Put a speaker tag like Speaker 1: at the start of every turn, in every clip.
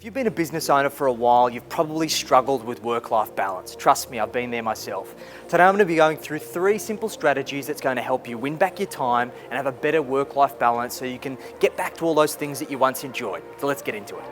Speaker 1: you've been a business owner for a while, you've probably struggled with work-life balance. Trust me, I've been there myself. Today I'm going to be going through 3 simple strategies that's going to help you win back your time and have a better work-life balance so you can get back to all those things that you once enjoyed. So let's get into it.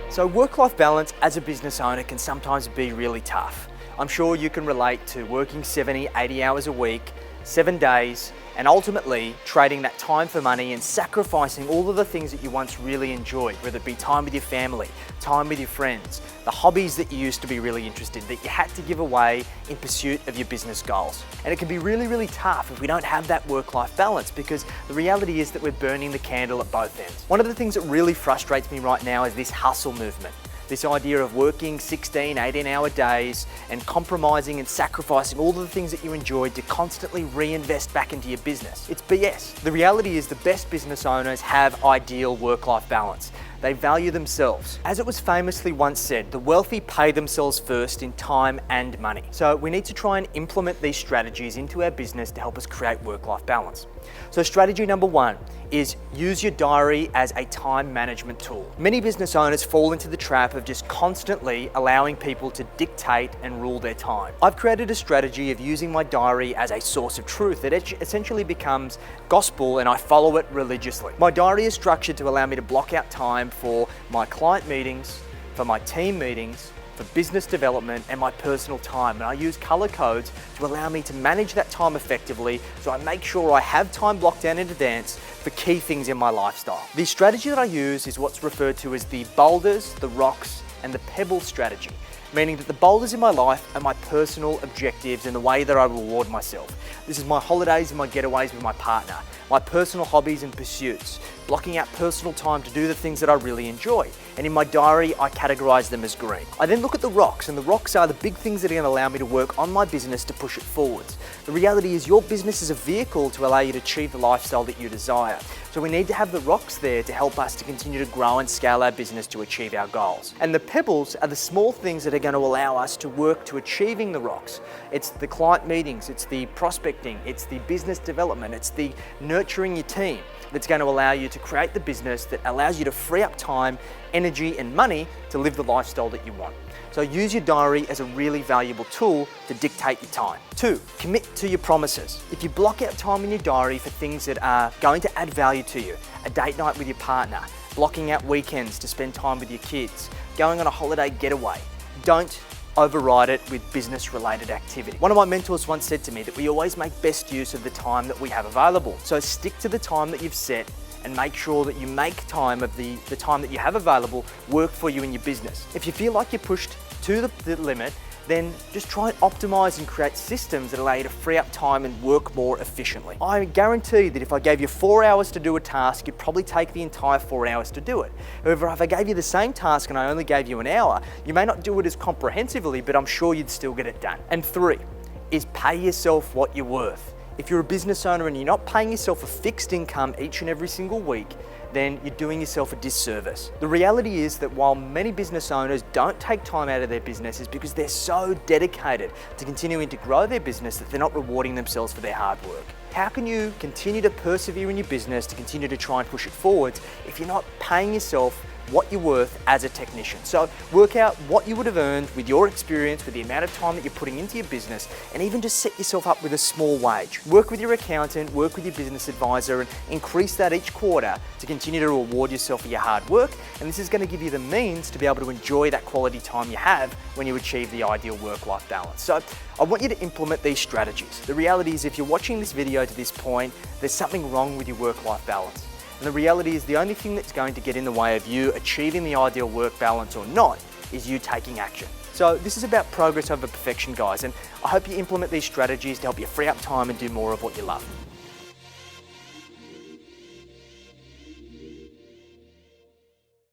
Speaker 1: So work-life balance as a business owner can sometimes be really tough. I'm sure you can relate to working 70, 80 hours a week, 7 days, and ultimately trading that time for money and sacrificing all of the things that you once really enjoyed, whether it be time with your family, time with your friends, the hobbies that you used to be really interested in, that you had to give away in pursuit of your business goals. And it can be really, really tough if we don't have that work-life balance, because the reality is that we're burning the candle at both ends. One of the things that really frustrates me right now is this hustle movement. This idea of working 16, 18-hour days and compromising and sacrificing all of the things that you enjoyed to constantly reinvest back into your business. It's BS. The reality is the best business owners have ideal work-life balance. They value themselves. As it was famously once said, the wealthy pay themselves first in time and money. So we need to try and implement these strategies into our business to help us create work-life balance. So strategy number 1 is use your diary as a time management tool. Many business owners fall into the trap of just constantly allowing people to dictate and rule their time. I've created a strategy of using my diary as a source of truth that essentially becomes gospel, and I follow it religiously. My diary is structured to allow me to block out time for my client meetings, for my team meetings, for business development and my personal time, and I use color codes to allow me to manage that time effectively, so I make sure I have time blocked out in advance for key things in my lifestyle. The strategy that I use is what's referred to as the boulders, the rocks and the pebbles strategy, meaning that the boulders in my life are my personal objectives and the way that I reward myself. This is my holidays and my getaways with my partner, my personal hobbies and pursuits, blocking out personal time to do the things that I really enjoy. And in my diary, I categorize them as green. I then look at the rocks, and the rocks are the big things that are going to allow me to work on my business to push it forwards. The reality is your business is a vehicle to allow you to achieve the lifestyle that you desire. So we need to have the rocks there to help us to continue to grow and scale our business to achieve our goals. And the pebbles are the small things that are going to allow us to work to achieving the rocks. It's the client meetings, it's the prospecting, it's the business development, it's the nurturing your team that's going to allow you to create the business that allows you to free up time, energy and money to live the lifestyle that you want. So use your diary as a really valuable tool to dictate your time. 2, commit to your promises. If you block out time in your diary for things that are going to add value to you, a date night with your partner, blocking out weekends to spend time with your kids, going on a holiday getaway, don't override it with business-related activity. One of my mentors once said to me that we always make best use of the time that we have available. So stick to the time that you've set and make sure that you make time of the time that you have available work for you in your business. If you feel like you're pushed to the limit, then just try and optimize and create systems that allow you to free up time and work more efficiently. I guarantee that if I gave you 4 hours to do a task, you'd probably take the entire 4 hours to do it. However, if I gave you the same task and I only gave you an hour, you may not do it as comprehensively, but I'm sure you'd still get it done. And 3 is pay yourself what you're worth. If you're a business owner and you're not paying yourself a fixed income each and every single week, then you're doing yourself a disservice. The reality is that while many business owners don't take time out of their business, is because they're so dedicated to continuing to grow their business that they're not rewarding themselves for their hard work. How can you continue to persevere in your business, to continue to try and push it forwards, if you're not paying yourself what you're worth as a technician? So work out what you would have earned with your experience, with the amount of time that you're putting into your business, and even just set yourself up with a small wage. Work with your accountant, work with your business advisor, and increase that each quarter to continue to reward yourself for your hard work. And this is going to give you the means to be able to enjoy that quality time you have when you achieve the ideal work-life balance. So I want you to implement these strategies. The reality is if you're watching this video to this point, there's something wrong with your work-life balance. And the reality is the only thing that's going to get in the way of you achieving the ideal work balance or not is you taking action. So this is about progress over perfection, guys, and I hope you implement these strategies to help you free up time and do more of what you love.